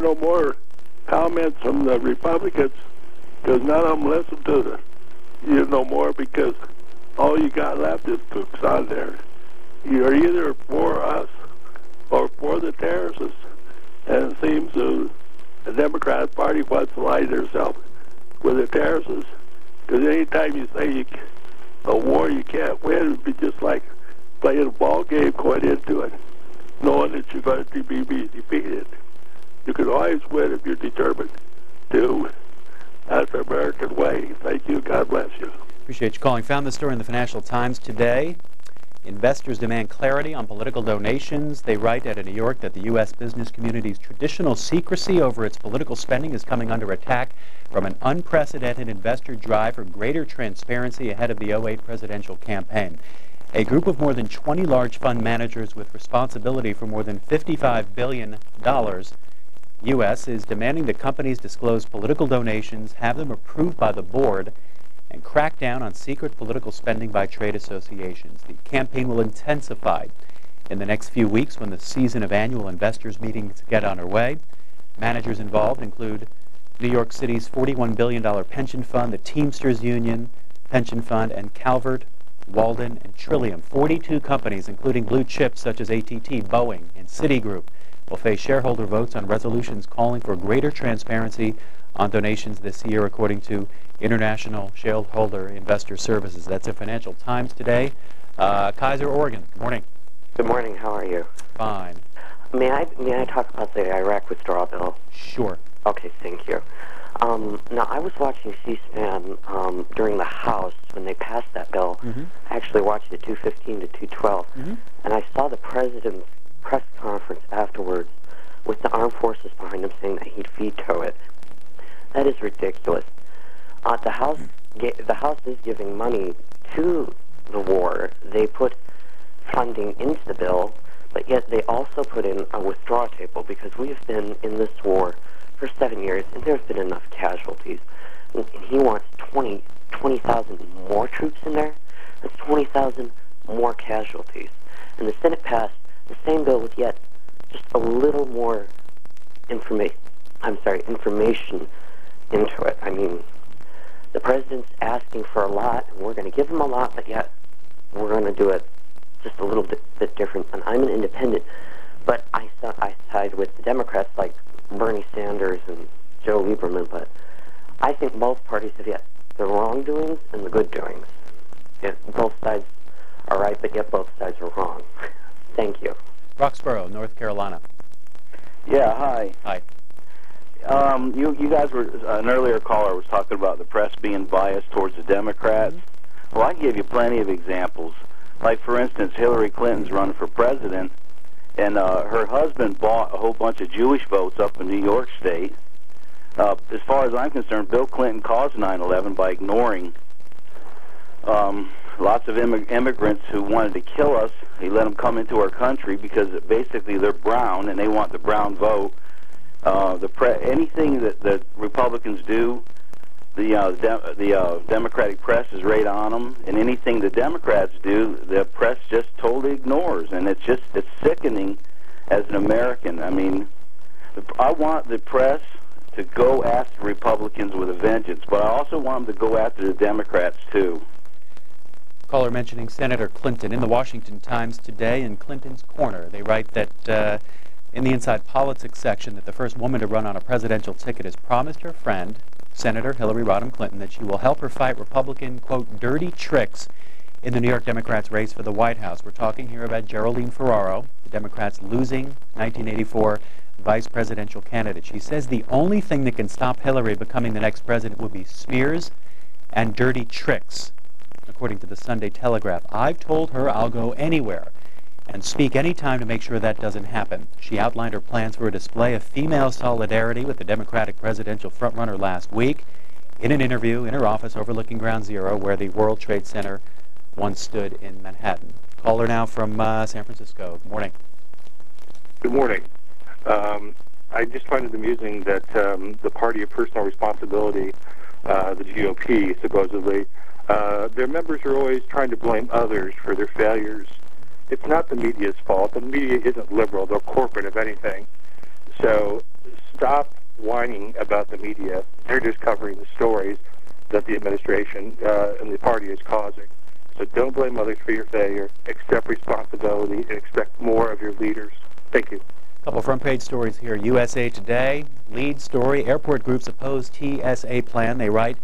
No more comments from the Republicans because none of them listen to you no more because all you got left is cooks on there. You're either for us or for the terrorists, and it seems the Democrat Party wants to lie themselves with the terrorists because anytime you say a war you can't win, it would be just like playing a ball game going into it, knowing that you're going to be defeated. You can always win if you're determined to. That's the American way. Thank you. God bless you. Appreciate you calling. Found this story in the Financial Times today. Investors demand clarity on political donations. They write out of New York that the U.S. business community's traditional secrecy over its political spending is coming under attack from an unprecedented investor drive for greater transparency ahead of the 2008 presidential campaign. A group of more than 20 large fund managers with responsibility for more than $55 billion U.S. is demanding that companies disclose political donations, have them approved by the board, and crack down on secret political spending by trade associations. The campaign will intensify in the next few weeks when the season of annual investors meetings get underway. Managers involved include New York City's $41 billion pension fund, the Teamsters Union pension fund, and Calvert, Walden, and Trillium. 42 companies, including blue chips such as AT&T, Boeing, and Citigroup, will face shareholder votes on resolutions calling for greater transparency on donations this year, according to International Shareholder Investor Services. That's in Financial Times today. Kaiser, Oregon. Good morning. Good morning. How are you? Fine. May I talk about the Iraq withdrawal bill? Sure. Okay, thank you. Now, I was watching C-SPAN during the House when they passed that bill. I actually watched it 2:15 to 2:12, and I saw the president's press conference afterwards with the armed forces behind him saying that he'd veto it. That is ridiculous. The House is giving money to the war. They put funding into the bill, but yet they also put in a withdrawal table because we have been in this war for 7 years, and there's been enough casualties. And he wants 20,000 more troops in there. That's 20,000 more casualties. And the Senate passed the same bill with yet just a little more information into it. I mean, the president's asking for a lot, and we're going to give him a lot, but yet we're going to do it just a little bit different. And I'm an independent, but I side with the Democrats like Bernie Sanders and Joe Lieberman, but I think both parties have yet the wrongdoings and the good doings. Yeah, both sides are right, but yet both sides are wrong. Thank you. Roxborough, North Carolina. Yeah, hi. Hi. You guys were, an earlier caller was talking about the press being biased towards the Democrats. Well, I can give you plenty of examples. Like, for instance, Hillary Clinton's running for president, and her husband bought a whole bunch of Jewish votes up in New York State. As far as I'm concerned, Bill Clinton caused 9/11 by ignoring lots of immigrants who wanted to kill us. He let them come into our country because basically they're brown and they want the brown vote. Anything that the Republicans do, the Democratic press is right on them, and anything the Democrats do, the press just totally ignores, and it's sickening as an American. I mean, I want the press to go after Republicans with a vengeance, but I also want them to go after the Democrats too. Caller mentioning Senator Clinton. In the Washington Times today, in Clinton's corner, they write that in the Inside Politics section that the first woman to run on a presidential ticket has promised her friend, Senator Hillary Rodham Clinton, that she will help her fight Republican, quote, dirty tricks in the New York Democrats' race for the White House. We're talking here about Geraldine Ferraro, the Democrats' losing 1984 vice presidential candidate. She says the only thing that can stop Hillary becoming the next president would be smears and dirty tricks. According to the Sunday Telegraph, I've told her I'll go anywhere and speak any time to make sure that doesn't happen. She outlined her plans for a display of female solidarity with the Democratic presidential frontrunner last week in an interview in her office overlooking Ground Zero, where the World Trade Center once stood in Manhattan. Caller now from San Francisco. Good morning. Good morning. I just find it amusing that the party of personal responsibility, the GOP, supposedly, their members are always trying to blame others for their failures. It's not the media's fault. The media isn't liberal. They're corporate, if anything. So stop whining about the media. They're just covering the stories that the administration and the party is causing. So don't blame others for your failure. Accept responsibility and expect more of your leaders. Thank you. A couple front page stories here. USA Today, lead story, airport groups oppose TSA plan. They write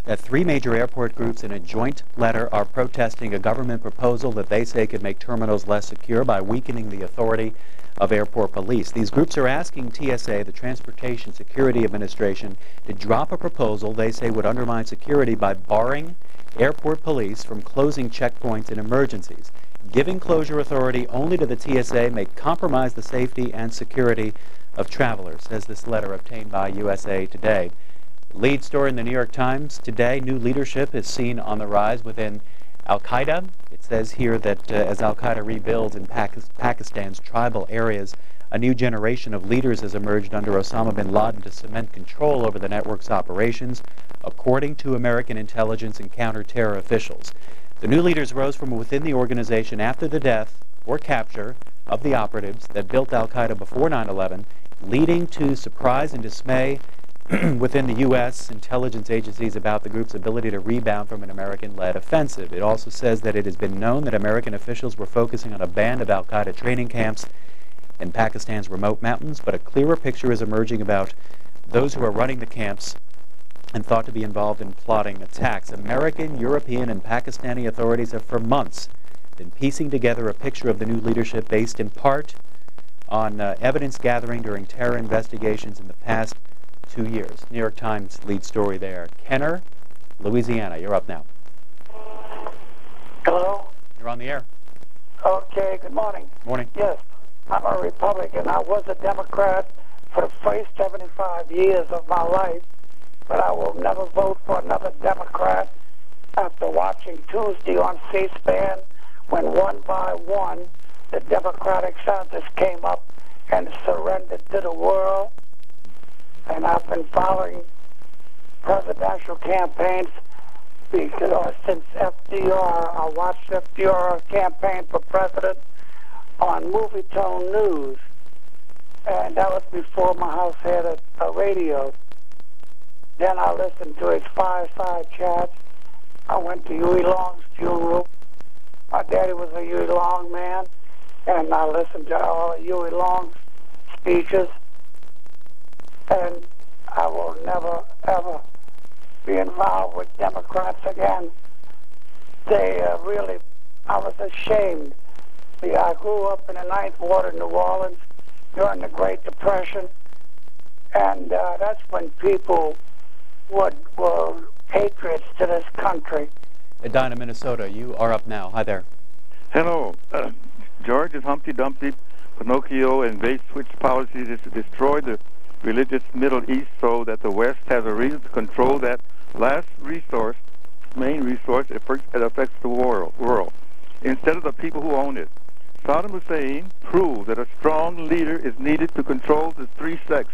that 3 major airport groups in a joint letter are protesting a government proposal that they say could make terminals less secure by weakening the authority of airport police. These groups are asking TSA, the Transportation Security Administration, to drop a proposal they say would undermine security by barring airport police from closing checkpoints in emergencies. Giving closure authority only to the TSA may compromise the safety and security of travelers, says this letter obtained by USA Today. Lead story in the New York Times today, new leadership is seen on the rise within Al-Qaeda. It says here that as Al-Qaeda rebuilds in Pakistan's tribal areas, a new generation of leaders has emerged under Osama bin Laden to cement control over the network's operations, according to American intelligence and counter-terror officials. The new leaders rose from within the organization after the death or capture of the operatives that built Al-Qaeda before 9/11, leading to surprise and dismay within the U.S. intelligence agencies about the group's ability to rebound from an American-led offensive. It also says that it has been known that American officials were focusing on a band of Al-Qaeda training camps in Pakistan's remote mountains, but a clearer picture is emerging about those who are running the camps and thought to be involved in plotting attacks. American, European, and Pakistani authorities have for months been piecing together a picture of the new leadership based in part on evidence gathering during terror investigations in the past 2 years. New York Times lead story there. Kenner, Louisiana, you're up now. Hello? You're on the air. Okay, good morning. Morning. Yes, I'm a Republican. I was a Democrat for the first 75 years of my life, but I will never vote for another Democrat after watching Tuesday on C-SPAN when one by one the Democratic senators came up and surrendered to the world. And I've been following presidential campaigns because since FDR, I watched FDR campaign for president on Movietone News. And that was before my house had a radio. Then I listened to his fireside chats. I went to Huey Long's funeral. My daddy was a Huey Long man, and I listened to all of Huey Long's speeches. And I will never, ever be involved with Democrats again. They really, I was ashamed. I grew up in the Ninth Ward in New Orleans during the Great Depression, and that's when people were patriots to this country. Edina, Minnesota, you are up now. Hi there. Hello. George is Humpty Dumpty, Pinocchio, and bait switch policies is to destroy the religious Middle East so that the West has a reason to control that last resource, main resource, it affects the world, instead of the people who own it. Saddam Hussein proved that a strong leader is needed to control the 3 sects,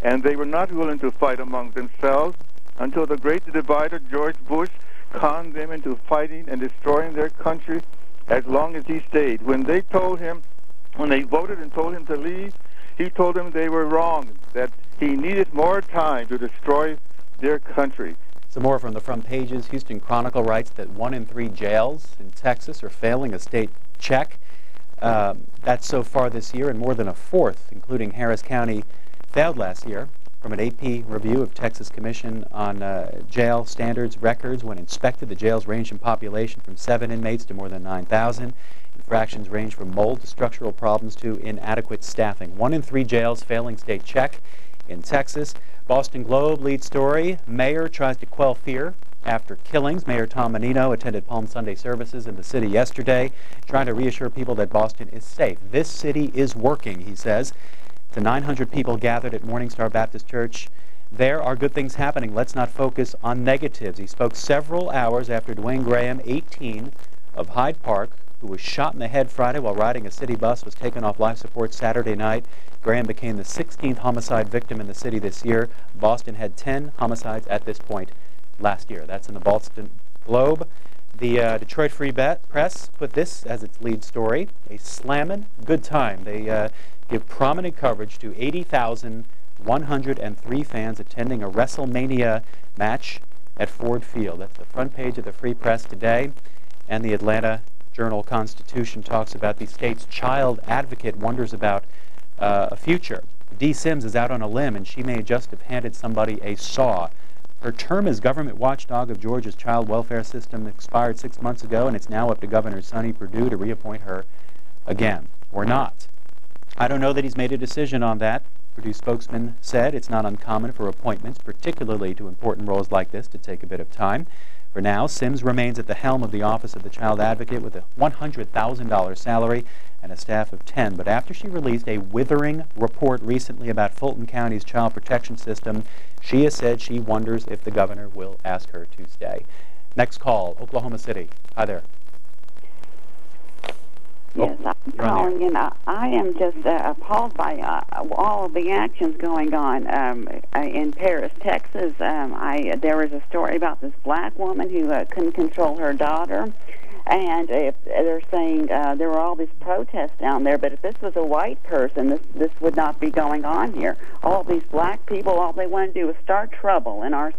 and they were not willing to fight among themselves until the great divider George Bush conned them into fighting and destroying their country as long as he stayed. When they voted and told him to leave, he told them they were wrong, that he needed more time to destroy their country. Some more from the front pages. Houston Chronicle writes that 1 in 3 jails in Texas are failing a state check. That's so far this year, and more than a fourth, including Harris County, failed last year. From an AP review of Texas Commission on Jail Standards records, when inspected, the jails range in population from 7 inmates to more than 9,000. Infractions range from mold to structural problems to inadequate staffing. 1 in 3 jails failing state check in Texas. Boston Globe lead story, mayor tries to quell fear after killings. Mayor Tom Menino attended Palm Sunday services in the city yesterday, trying to reassure people that Boston is safe. This city is working, he says. To 900 people gathered at Morningstar Baptist Church. There are good things happening. Let's not focus on negatives. He spoke several hours after Dwayne Graham, 18, of Hyde Park, who was shot in the head Friday while riding a city bus, was taken off life support Saturday night. Graham became the 16th homicide victim in the city this year. Boston had 10 homicides at this point last year. That's in the Boston Globe. The Detroit Free Press put this as its lead story, a slammin' good time. They give prominent coverage to 80,000 103 fans attending a WrestleMania match at Ford Field. That's the front page of the Free Press today. And the Atlanta Journal-Constitution talks about the state's child advocate wonders about a future. Dee Sims is out on a limb, and she may just have handed somebody a saw. Her term as government watchdog of Georgia's child welfare system expired 6 months ago, and it's now up to Governor Sonny Perdue to reappoint her again, or not. I don't know that he's made a decision on that. Perdue spokesman said it's not uncommon for appointments, particularly to important roles like this, to take a bit of time. For now, Sims remains at the helm of the Office of the Child Advocate with a $100,000 salary and a staff of 10. But after she released a withering report recently about Fulton County's child protection system, she has said she wonders if the governor will ask her to stay. Next call, Oklahoma City. Hi there. Yes, I'm calling in. I am just appalled by all of the actions going on in Paris, Texas. There was a story about this black woman who couldn't control her daughter, and they're saying there were all these protests down there. But if this was a white person, this would not be going on here. All these black people, all they want to do is start trouble in our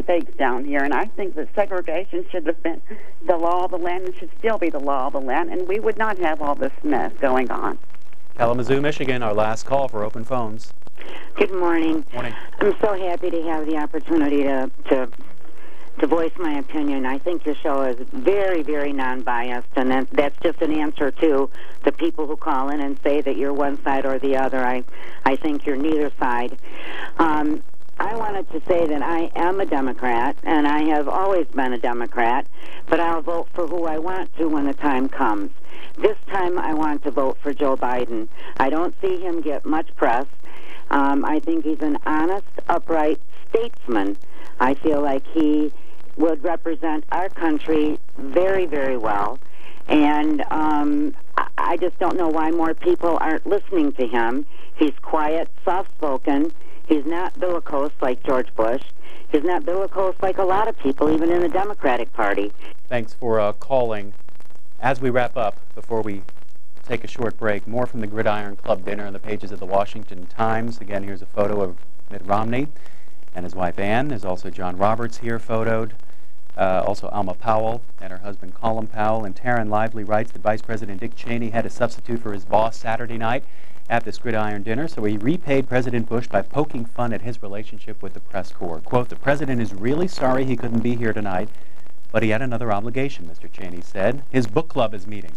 states down here, and I think that segregation should have been the law of the land and should still be the law of the land, and we would not have all this mess going on. Kalamazoo, Michigan, our last call for open phones. Good morning. Morning. I'm so happy to have the opportunity to voice my opinion. I think your show is very, very non-biased, and that's just an answer to the people who call in and say that you're one side or the other. I think you're neither side. I wanted to say that I am a Democrat, and I have always been a Democrat, but I'll vote for who I want to when the time comes. This time I want to vote for Joe Biden. I don't see him get much press. I think he's an honest, upright statesman. I feel like he would represent our country very, very well, and I just don't know why more people aren't listening to him. He's quiet, soft-spoken. He's not bellicose like George Bush. He's not bellicose like a lot of people, even in the Democratic Party. Thanks for calling. As we wrap up, before we take a short break, more from the Gridiron Club dinner on the pages of the Washington Times. Again, here's a photo of Mitt Romney and his wife Ann. There's also John Roberts here photoed. Also Alma Powell and her husband Colin Powell. And Taryn Lively writes that Vice President Dick Cheney had to substitute for his boss Saturday night at this Gridiron dinner, so he repaid President Bush by poking fun at his relationship with the press corps. Quote, "The president is really sorry he couldn't be here tonight, but he had another obligation," Mr. Cheney said. His book club is meeting.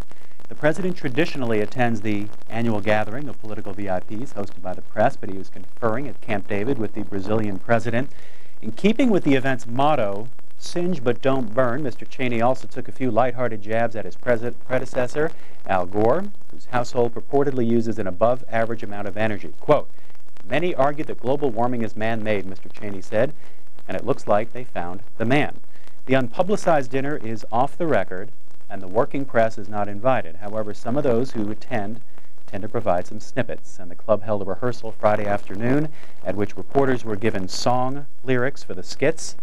The president traditionally attends the annual gathering of political VIPs hosted by the press, but he was conferring at Camp David with the Brazilian president. In keeping with the event's motto, "Singe but don't burn," Mr. Cheney also took a few lighthearted jabs at his predecessor, Al Gore, whose household purportedly uses an above-average amount of energy. Quote, "Many argue that global warming is man-made," Mr. Cheney said, "and it looks like they found the man." The unpublicized dinner is off the record, and the working press is not invited. However, some of those who attend tend to provide some snippets, and the club held a rehearsal Friday afternoon at which reporters were given song lyrics for the skits.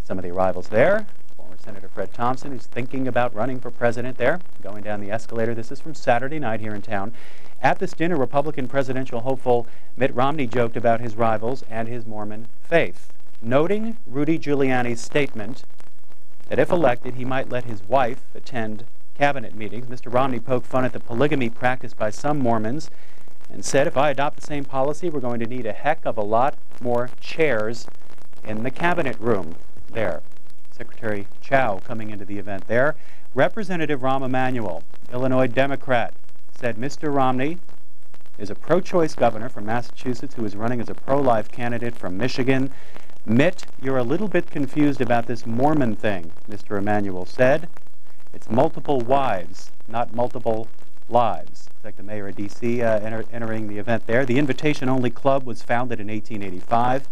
Some of the arrivals there, former Senator Fred Thompson, who's thinking about running for president there, going down the escalator. This is from Saturday night here in town. At this dinner, Republican presidential hopeful Mitt Romney joked about his rivals and his Mormon faith, noting Rudy Giuliani's statement that if elected, he might let his wife attend cabinet meetings. Mr. Romney poked fun at the polygamy practiced by some Mormons and said, "If I adopt the same policy, we're going to need a heck of a lot more chairs in the cabinet room." There. Secretary Chao coming into the event there. Representative Rahm Emanuel, Illinois Democrat, said Mr. Romney is a pro-choice governor from Massachusetts who is running as a pro-life candidate from Michigan. "Mitt, you're a little bit confused about this Mormon thing," Mr. Emanuel said. "It's multiple wives, not multiple lives." It's like the mayor of D.C. Entering the event there. The invitation-only club was founded in 1885.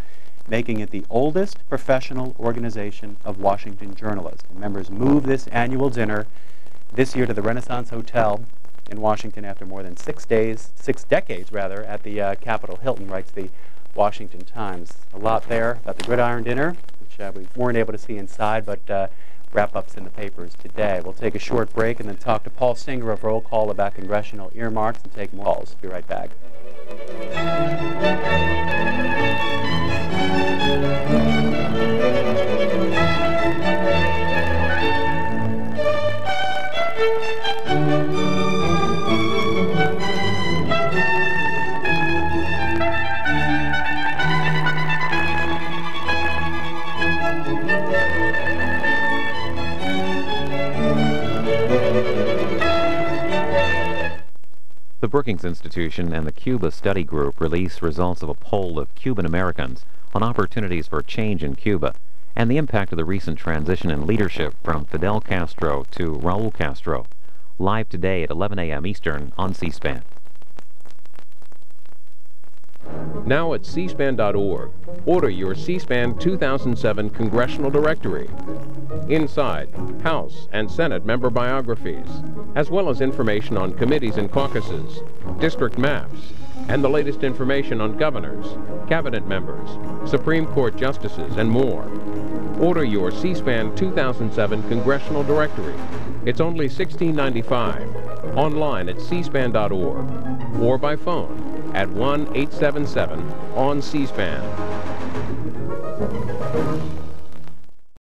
Making it the oldest professional organization of Washington journalists. And members moved this annual dinner this year to the Renaissance Hotel in Washington after more than 6 decades at the Capitol Hilton, writes the Washington Times. A lot there about the Gridiron dinner, which we weren't able to see inside, but wrap-ups in the papers today. We'll take a short break and then talk to Paul Singer of Roll Call about congressional earmarks and take more calls. Be right back. The Brookings Institution and the Cuba Study Group release results of a poll of Cuban Americans on opportunities for change in Cuba and the impact of the recent transition in leadership from Fidel Castro to Raul Castro. Live today at 11 a.m. Eastern on C-SPAN. Now at cspan.org, order your C-SPAN 2007 Congressional Directory. Inside, House and Senate member biographies, as well as information on committees and caucuses, district maps, and the latest information on governors, cabinet members, Supreme Court justices, and more. Order your C-SPAN 2007 Congressional Directory. It's only $16.95, online at cspan.org, or by phone at 1-877-ON-C-SPAN.